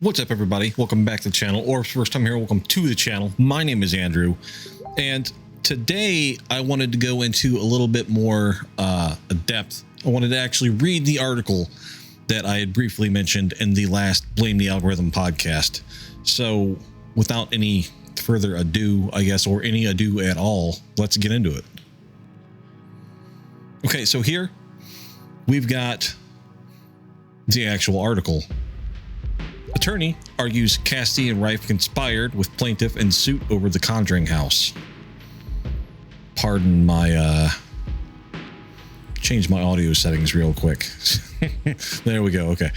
What's up, everybody? Welcome back to the channel, or first time here, welcome to the channel. My name is Andrew, and today I wanted to go into a little bit more depth. I wanted to actually read the article that I had briefly mentioned in the last Blame the Algorithm podcast. So without any further ado, I guess, or any ado at all, let's get into it. Okay, so here we've got the actual article. Attorney argues Castee and Rife conspired with plaintiff in suit over the Conjuring House. Pardon my change my audio settings real quick. There we go. Okay.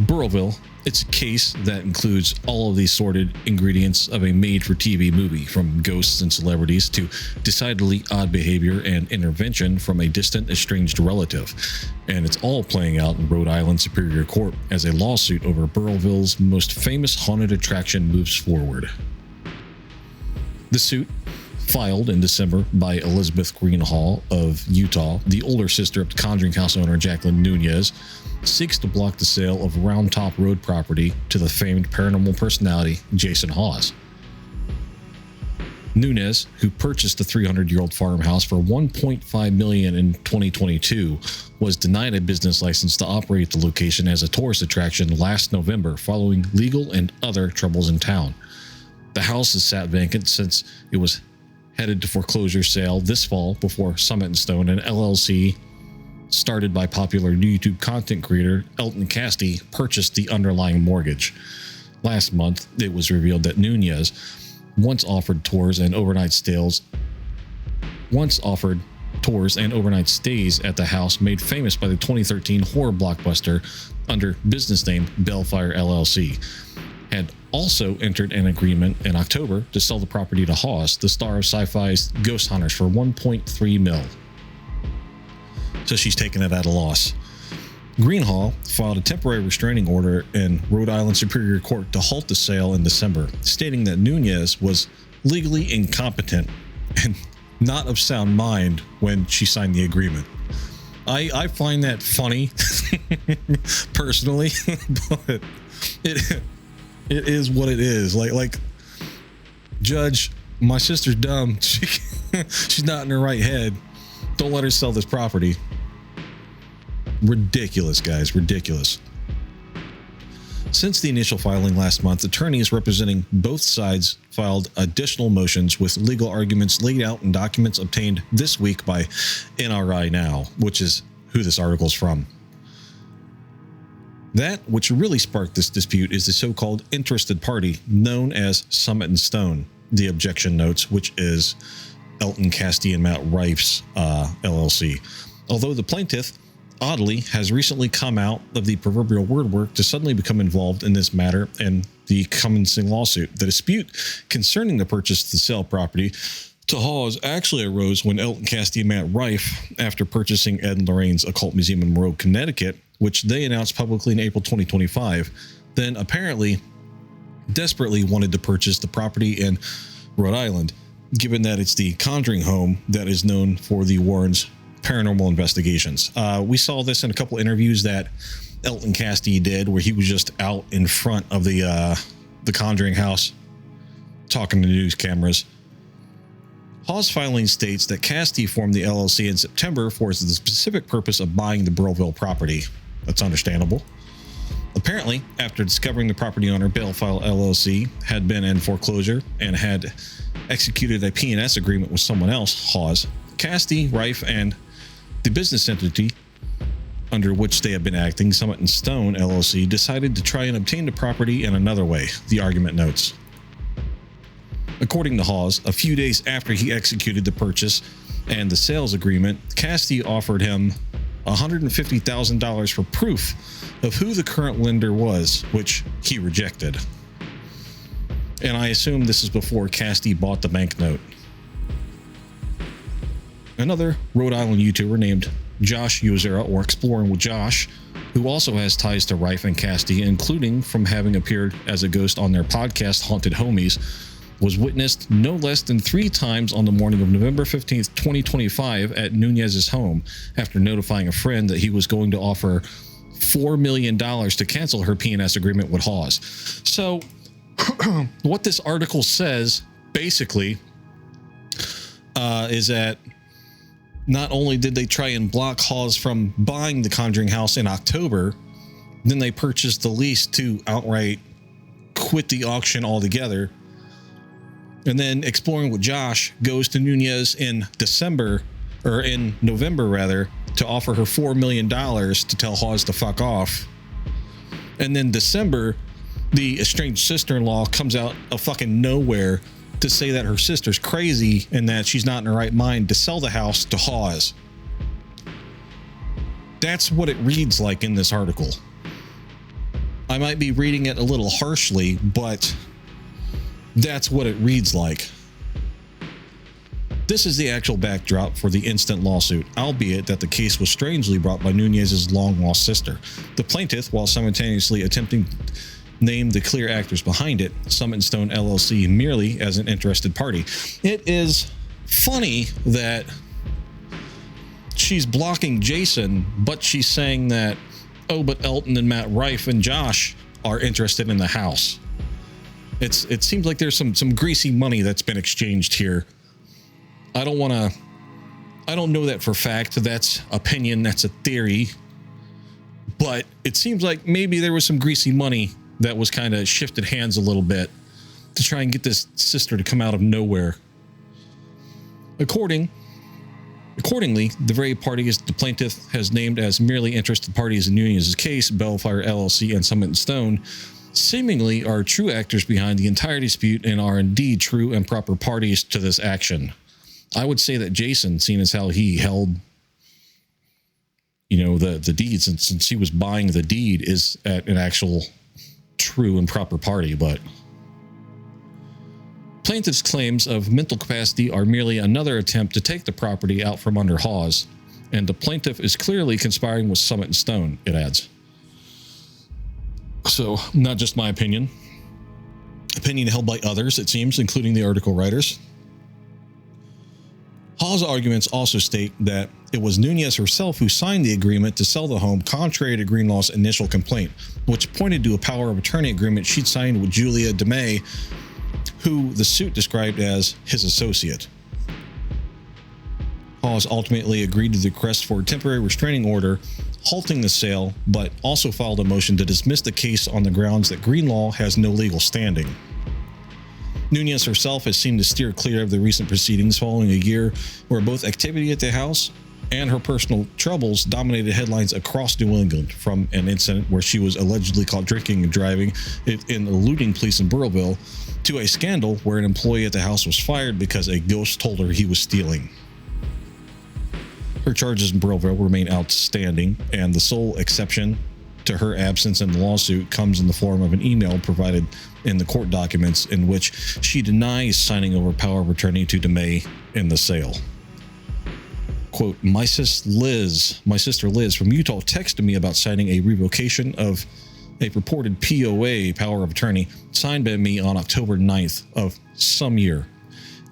Burrillville. It's a case that includes all of the sordid ingredients of a made-for-TV movie, from ghosts and celebrities to decidedly odd behavior and intervention from a distant, estranged relative. And it's all playing out in Rhode Island Superior Court as a lawsuit over Burrillville's most famous haunted attraction moves forward. The suit, filed in December by Elizabeth Greenhall of Utah, the older sister of the Conjuring House owner Jacqueline Nunez, seeks to block the sale of Round Top Road property to the famed paranormal personality Jason Hawes. Nunez, who purchased the 300-year-old farmhouse for $1.5 million in 2022, was denied a business license to operate the location as a tourist attraction last November following legal and other troubles in town. The house has sat vacant since it was headed to foreclosure sale this fall before Summit & Stone, an LLC started by popular YouTube content creator Elton Castee, purchased the underlying mortgage. Last month, it was revealed that Nunez once offered tours and overnight stays at the house made famous by the 2013 horror blockbuster under business name Bellfire LLC, had also entered an agreement in October to sell the property to Hawes, the star of sci-fi's Ghost Hunters, for $1.3 million. So she's taking it at a loss. Greenhall filed a temporary restraining order in Rhode Island Superior Court to halt the sale in December, stating that Nunez was legally incompetent and not of sound mind when she signed the agreement. I find that funny, personally, but it is what it is. Like, Judge, my sister's dumb. She's not in her right head. Don't let her sell this property. Ridiculous, guys. Ridiculous. Since the initial filing last month, attorneys representing both sides filed additional motions with legal arguments laid out in documents obtained this week by NRI Now, which is who this article is from. That which really sparked this dispute is the so-called interested party known as Summit & Stone, the objection notes, which is Elton Castee and Matt Rife's LLC. Although the plaintiff, oddly, has recently come out of the proverbial word work to suddenly become involved in this matter and the commencing lawsuit. The dispute concerning the purchase of the sale property to Hawes actually arose when Elton Castee and Matt Rife, after purchasing Ed and Lorraine's Occult Museum in Monroe, Connecticut, which they announced publicly in April 2025, then apparently desperately wanted to purchase the property in Rhode Island, given that it's the Conjuring home that is known for the Warrens' paranormal investigations. We saw this in a couple interviews that Elton Castee did, where he was just out in front of the Conjuring House talking to news cameras. Hawes' filing states that Castee formed the LLC in September for the specific purpose of buying the Burrillville property. That's understandable. Apparently, after discovering the property owner, Bellfire LLC, had been in foreclosure and had executed a P&S agreement with someone else, Hawes, Castee, Rife, and the business entity under which they have been acting, Summit & Stone LLC, decided to try and obtain the property in another way, the argument notes. According to Hawes, a few days after he executed the purchase and the sales agreement, Castee offered him $150,000 for proof of who the current lender was, which he rejected. And I assume this is before Castee bought the banknote. Another Rhode Island YouTuber named Josh Yozera, or Exploring with Josh, who also has ties to Rife and Castee, including from having appeared as a ghost on their podcast Haunted Homies, was witnessed no less than 3 times on the morning of November 15th, 2025 at Nunez's home after notifying a friend that he was going to offer $4 million to cancel her P&S agreement with Hawes. So what this article says basically is that not only did they try and block Hawes from buying the Conjuring House in October, then they purchased the lease to outright quit the auction altogether. And then Exploring with Josh goes to Nunez in November rather, to offer her $4 million to tell Hawes to fuck off. And then December, the estranged sister-in-law comes out of fucking nowhere to say that her sister's crazy and that she's not in her right mind to sell the house to Hawes. That's what it reads like in this article. I might be reading it a little harshly, but that's what it reads like. This is the actual backdrop for the instant lawsuit, albeit that the case was strangely brought by Nunez's long-lost sister. The plaintiff, while simultaneously attempting to name the clear actors behind it, Summit & Stone LLC, merely as an interested party. It is funny that she's blocking Jason, but she's saying that, oh, but Elton and Matt Rife and Josh are interested in the house. It seems like there's some greasy money that's been exchanged here. I don't know that for fact. That's opinion. That's a theory. But it seems like maybe there was some greasy money that was kind of shifted hands a little bit to try and get this sister to come out of nowhere. Accordingly, the very parties the plaintiff has named as merely interested parties in Nunez's case, Bellfire LLC and Summit & Stone, seemingly are true actors behind the entire dispute and are indeed true and proper parties to this action. I would say that Jason, seeing as how he held, the deeds, and since he was buying the deed, is at an actual true and proper party. But plaintiff's claims of mental capacity are merely another attempt to take the property out from under Hawes, and the plaintiff is clearly conspiring with Summit & Stone, it adds. So, not just my opinion. Opinion held by others, it seems, including the article writers. Hawes' arguments also state that it was Nunez herself who signed the agreement to sell the home contrary to Greenlaw's initial complaint, which pointed to a power of attorney agreement she'd signed with Julia DeMay, who the suit described as his associate. Hawes ultimately agreed to the request for a temporary restraining order, halting the sale, but also filed a motion to dismiss the case on the grounds that Greenlaw has no legal standing. Nunez herself has seemed to steer clear of the recent proceedings following a year where both activity at the house and her personal troubles dominated headlines across New England, from an incident where she was allegedly caught drinking and driving and eluding police in Burrillville, to a scandal where an employee at the house was fired because a ghost told her he was stealing. Her charges in Burrillville remain outstanding, and the sole exception to her absence in the lawsuit comes in the form of an email provided in the court documents in which she denies signing over power of attorney to DeMay in the sale. Quote, my sister Liz from Utah texted me about signing a revocation of a purported POA, power of attorney, signed by me on October 9th of some year,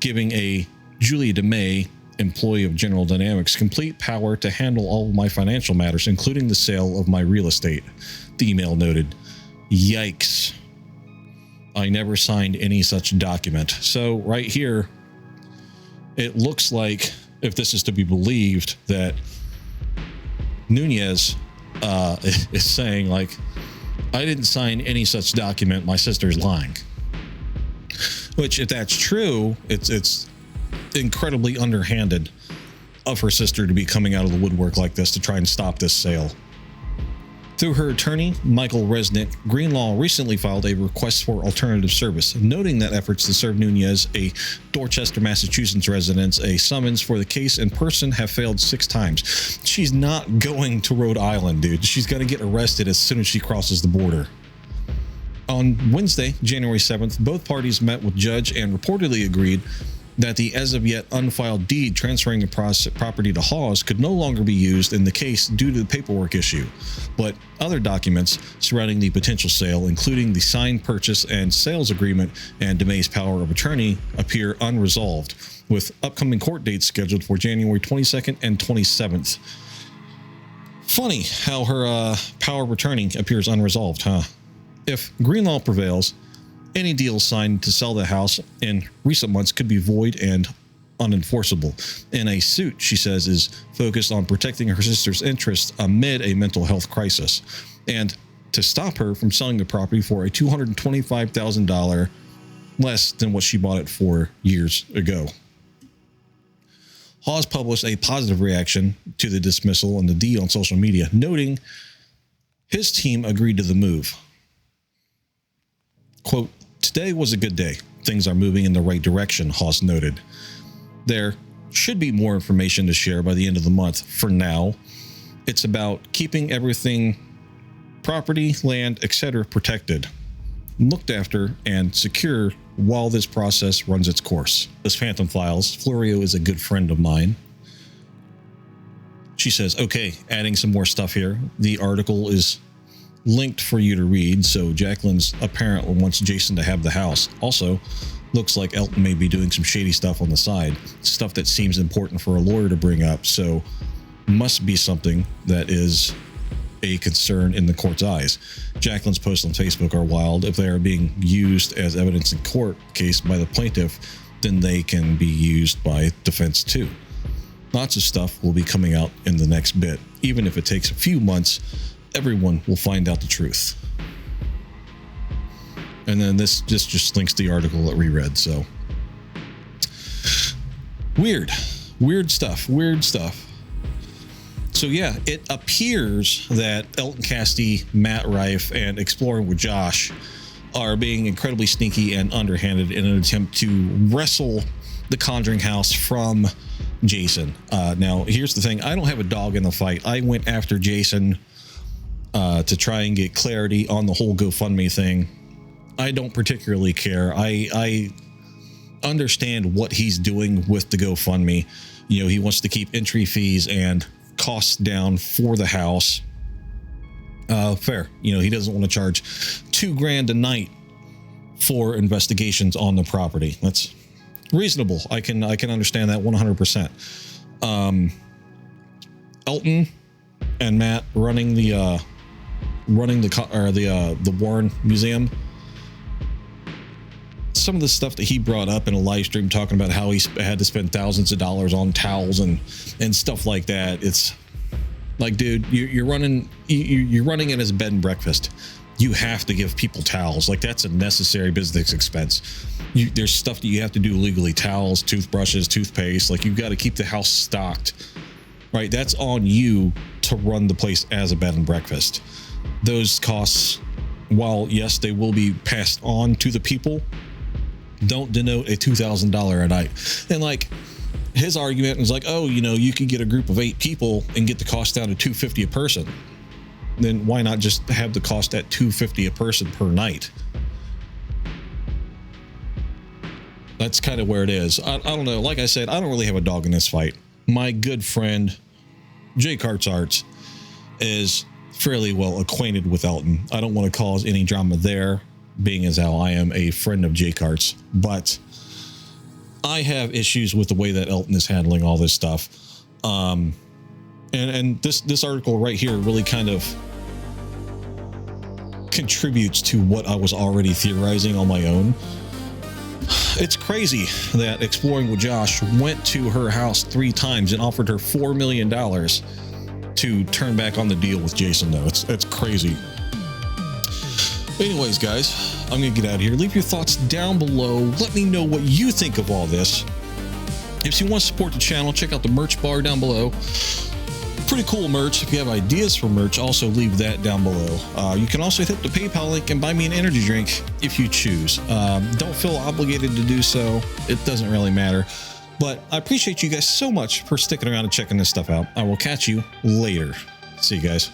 giving a Julia DeMay, employee of General Dynamics, complete power to handle all of my financial matters, including the sale of my real estate. The email noted. Yikes. I never signed any such document. So right here, it looks like, if this is to be believed, that Nunez is saying, like, I didn't sign any such document. My sister's lying. Which, if that's true, it's incredibly underhanded of her sister to be coming out of the woodwork like this to try and stop this sale. Through her attorney, Michael Resnick, Greenlaw recently filed a request for alternative service, noting that efforts to serve Nunez, a Dorchester, Massachusetts resident, a summons for the case in person have failed 6 times. She's not going to Rhode Island, dude. She's going to get arrested as soon as she crosses the border. On Wednesday, January 7th, both parties met with judge and reportedly agreed that the as of yet unfiled deed transferring the property to Hawes could no longer be used in the case due to the paperwork issue, but other documents surrounding the potential sale, including the signed purchase and sales agreement and DeMay's power of attorney, appear unresolved, with upcoming court dates scheduled for January 22nd and 27th. Funny how her power of attorney appears unresolved, huh? If green law prevails, any deal signed to sell the house in recent months could be void and unenforceable. And a suit, she says, is focused on protecting her sister's interests amid a mental health crisis, and to stop her from selling the property for a $225,000 less than what she bought it for years ago. Hawes published a positive reaction to the dismissal and the deed on social media, noting his team agreed to the move. Quote, "Today was a good day. Things are moving in the right direction," Hawes noted. "There should be more information to share by the end of the month. For now, it's about keeping everything, property, land, etc., protected, looked after, and secure while this process runs its course. This Phantom Files, Florio is a good friend of mine." She says, okay, adding some more stuff here. The article is linked for you to read, so Jacqueline's apparently wants Jason to have the house. Also, looks like Elton may be doing some shady stuff on the side, stuff that seems important for a lawyer to bring up, so must be something that is a concern in the court's eyes. Jacqueline's posts on Facebook are wild. If they are being used as evidence in court case by the plaintiff, then they can be used by defense too. Lots of stuff will be coming out in the next bit. Even if it takes a few months, everyone will find out the truth. And then this just links the article that we read. So weird stuff. So yeah, it appears that Elton Castee, Matt Rife, and Exploring with Josh are being incredibly sneaky and underhanded in an attempt to wrestle the Conjuring House from Jason. Now, here's the thing. I don't have a dog in the fight. I went after Jason to try and get clarity on the whole GoFundMe thing. I don't particularly care. I understand what he's doing with the GoFundMe. You know, he wants to keep entry fees and costs down for the house. Fair. You know, he doesn't want to charge $2,000 a night for investigations on the property. That's reasonable. I can understand that 100%. Elton and Matt running the Warren Museum. Some of the stuff that he brought up in a live stream talking about how he had to spend thousands of dollars on towels and stuff like that. It's like, dude, you're running it as a bed and breakfast. You have to give people towels. Like, that's a necessary business expense. There's stuff that you have to do legally: towels, toothbrushes, toothpaste. Like, you've got to keep the house stocked, right? That's on you to run the place as a bed and breakfast. Those costs, while yes, they will be passed on to the people, don't denote a $2,000 a night. And like, his argument is like, oh, you know, you could get a group of 8 people and get the cost down to $250 a person. Then why not just have the cost at $250 a person per night? That's kind of where it is. I don't know. Like I said, I don't really have a dog in this fight. My good friend Jay Karts is fairly well acquainted with Elton. I don't want to cause any drama there, being as how I am a friend of Jay Karts, but I have issues with the way that Elton is handling all this stuff. And this article right here really kind of contributes to what I was already theorizing on my own. It's crazy that Exploring with Josh went to her house 3 times and offered her $4 million to turn back on the deal with Jason, though. It's crazy. Anyways, guys, I'm gonna get out of here. Leave your thoughts down below. Let me know what you think of all this. If you want to support the channel, check out the merch bar down below. Pretty cool merch. If you have ideas for merch, also leave that down below. You can also hit the PayPal link and buy me an energy drink if you choose. Don't feel obligated to do so. It doesn't really matter. But I appreciate you guys so much for sticking around and checking this stuff out. I will catch you later. See you guys.